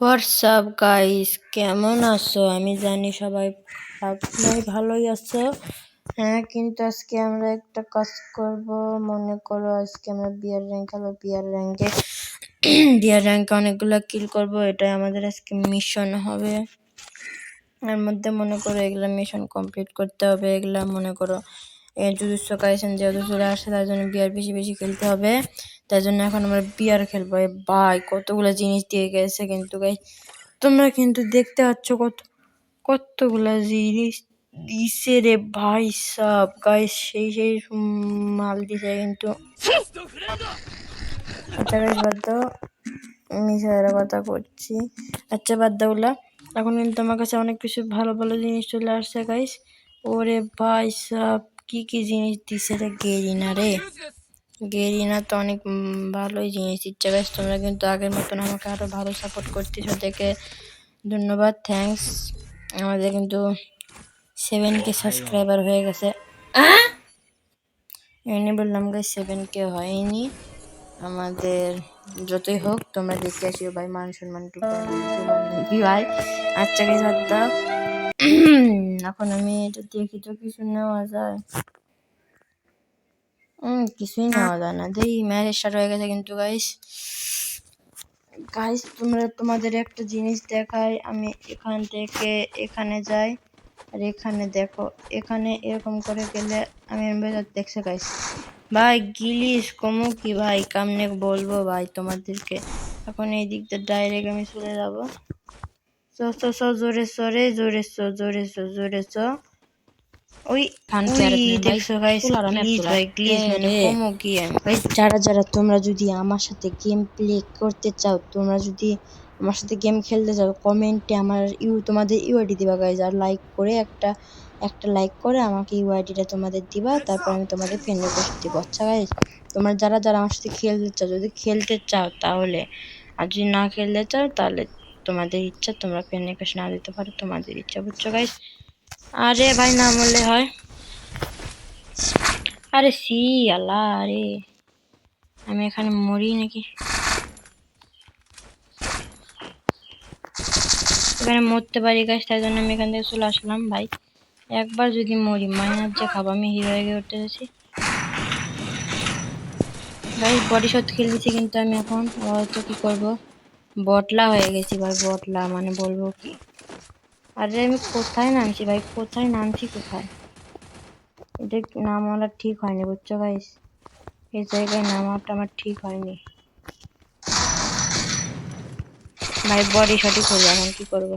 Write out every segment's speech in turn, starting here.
WhatsApp guys, কেমন আছো? আমি জানি সবাই আপনার ভালোই আছো। হ্যাঁ, কিন্তু আজকে আমরা একটা কাজ করব। মনে করো আজকে আমরা বিয়ার র্যাঙ্ক খেলবো। বিয়ার র্যাঙ্কে অনেকগুলো কিল করব। এটাই আমাদের আজকে মিশন হবে। এর মধ্যে মনে করো এগুলা মিশন কমপ্লিট করতে হবে। এগুলা মনে করো জুজুৎসু কাইসেন যেহেতু চলে আসছে, তার জন্য বিয়ার বেশি বেশি খেলতে হবে। তার জন্য এখন আমরা বিয়ার খেলবো। ভাই কতগুলো জিনিস দিয়ে গেছে, কিন্তু গাইস তোমরা কিন্তু দেখতে পাচ্ছ কতগুলা জিনিস দিছে রে ভাই সব। গাইস সেই মাল দিছে কিন্তু। আচ্ছা গাইস বাদ দাও, মিশাইয়ের কথা করছি। আচ্ছা বাদ দাও ওগুলা। এখন কিন্তু আমার কাছে অনেক কিছু ভালো ভালো জিনিস চলে আসছে গাইস। ওরে ভাই সব কি কি জিনিস দিছে রে। গেরিনা তো অনেক ভালোই জিনিস দিচ্ছে গাইস। তোমরা কিন্তু আগের মতন আমাকে আরো ভালো সাপোর্ট করতেছো, দেখে ধন্যবাদ, থ্যাঙ্কস। আমাদের কিন্তু 7K সাবস্ক্রাইবার হয়ে গেছে। এমনি বললাম গাইস, 7K হয়নি আমাদের। যতই হোক তোমরা দেখতে আসিও ভাই, মান সম্মান কি ভাই। আচ্ছা গাইস বাদ দাও। এখন আমি এটা দেখি তো কিছু নেওয়া যায়। কিছুই নেওয়া যায় না। দেখি ম্যাচ স্টার্ট হয়ে গেছে কিন্তু গাইস। তোমাদের একটা জিনিস দেখাই। আমি এখান থেকে এখানে যাই, আর এখানে দেখো, এখানে এরকম করে গেলে আমি দেখছো গাইস। ভাই গিলিস কমু কি ভাই, কামনে বলবো ভাই তোমাদেরকে। এখন এই দিক দিয়ে ডাইরেক্ট আমি চলে যাবো। জোরে ওই দেখছো গাইস, গ্লিচ মানে কমু কি। আমি যারা তোমরা যদি আমার সাথে গেম প্লে করতে চাও, তোমরা যদি আমার সাথে গেম খেলতে চাও, কমেন্টে আমার তোমাদের ইউআইডি দিবা গাইজ। আর লাইক করে একটা লাইক করে আমাকে ইউআইডিটা তোমাদের দিবা, তারপর আমি তোমাদের ফ্রেন্ড রিকোয়েস্ট দিব। আচ্ছা গাইজ, তোমরা যারা আমার সাথে খেলতে চাও, যদি খেলতে চাও তাহলে, আর যদি না খেলতে চাও তাহলে তোমাদের ইচ্ছা, তোমরা ফ্রেন্ড রিকোয়েস্ট না দিতে পারো, তোমাদের ইচ্ছা, বুঝছো গাইজ। আরে ভাই না মরলে হয়। আরে সি আল্লাহ, আরে আমি এখানে মরি নাকি? এখানে মরতে পারি গাছ, তাই জন্য আমি এখান থেকে চলে আসলাম ভাই। একবার যদি মরি মাইনাস যে খাবো। আমি হিরো হয়ে উঠতে যাচ্ছি ভাই। বডি শট খেলে দিচ্ছি কিন্তু আমি এখন তো কি করবো, বটলা হয়ে গেছি ভাই। বটলা মানে বলবো কি। আরে আমি কোথায় নামছি ভাই, কোথায় এটা নামাটা ঠিক হয়নি, বুঝছো গাইস। এই জায়গায় নামাটা আমার ঠিক হয়নি ভাই। বডি শটই করি, এখন কি করবো।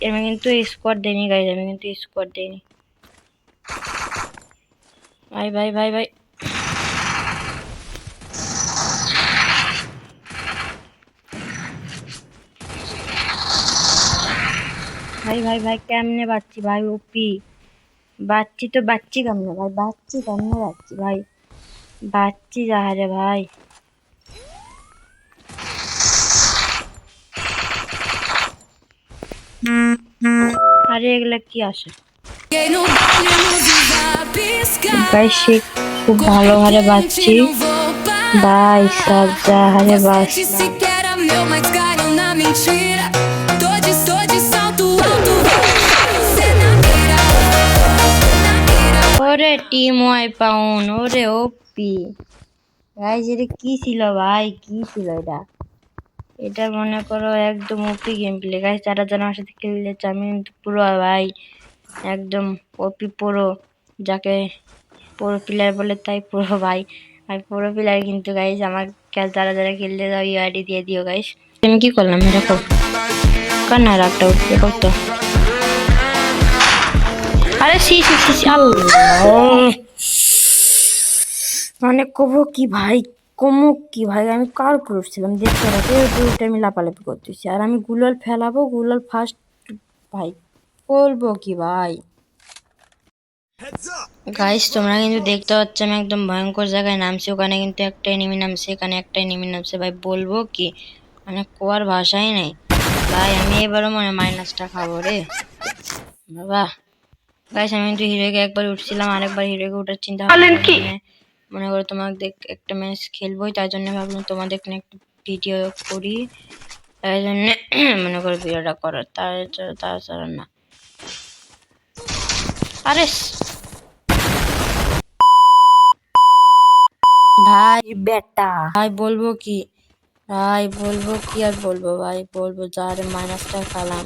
আমি কিন্তু স্কোয়াড দেইনি গাইস, আমি কিন্তু স্কোয়াড দেইনি ভাই। ভাই ভাই ভাই ভাই ভাই ভাই কেমনে বাচ্চি ভাই? ওপি বাচ্চি তো বাচ্চি কেমনে ভাই? বাচ্চি ভাই? বাচ্চি যাহারে ভাই। আরে এগুলা কি আসে ভাই? সে খুব ভালো হারে বাচ্চি ভাই, সব যাহারে বাস। ওরে টিম ওয়াই পাউন, ওরে ওপি গাইস। এটা কি ছিল ভাই, কি ছিল এটা? এটা মনে করো একদম ওপি গেম প্লে গাইস। যারা আমার সাথে খেলতে চায়, আমি কিন্তু পুরো ভাই একদম ওপি পুরো, যাকে পুরো প্লেয়ার বলে তাই পুরো ভাই। আর পুরো প্লেয়ার কিন্তু গাইস। আমার যারা খেলতে যাও ইউআইডি দিয়ে দিও গাইস। আমি কি করলাম দেখো, কান্না রাগটা উঠবে কত। আরে সি আল্লাহ, মানে কমু কি ভাই, আমি কার উপর উঠছিলাম দেখতে পাচ্ছি। আমি লাপালাপি করতেছি, আর আমি গুলাল ফেলাবো, গুলাল ফার্স্ট ভাই। বলবো কি ভাই। গাইস তোমরা কিন্তু দেখতে পাচ্ছ আমি একদম ভয়ঙ্কর জায়গায় নামছি। ওখানে কিন্তু একটা এনিমি নামছে, এখানে একটা এনিমি নামছে ভাই। বলবো কি, মানে কোয়ার ভাষাই নেই ভাই। আমি এবারও মনে মাইনাসটা খাবো রে বাবা। গাইস আমি কিন্তু হিরোকে একবার উঠছিলাম, আরেকবার হিরোকে উঠার চিন্তা ভাবনা। মনে করো তোমাকে একটা ম্যাচ খেলবোই, তার জন্য ভাবলাম তোমাদের একটা ভিডিও করি। এই জন্য মনে করে ভিডিওটা করে তাছাড়া না। আরে ভাই বেটা ভাই বলবো কি আর বলবো ভাই বলবো যারে মাইনাসটা খালাম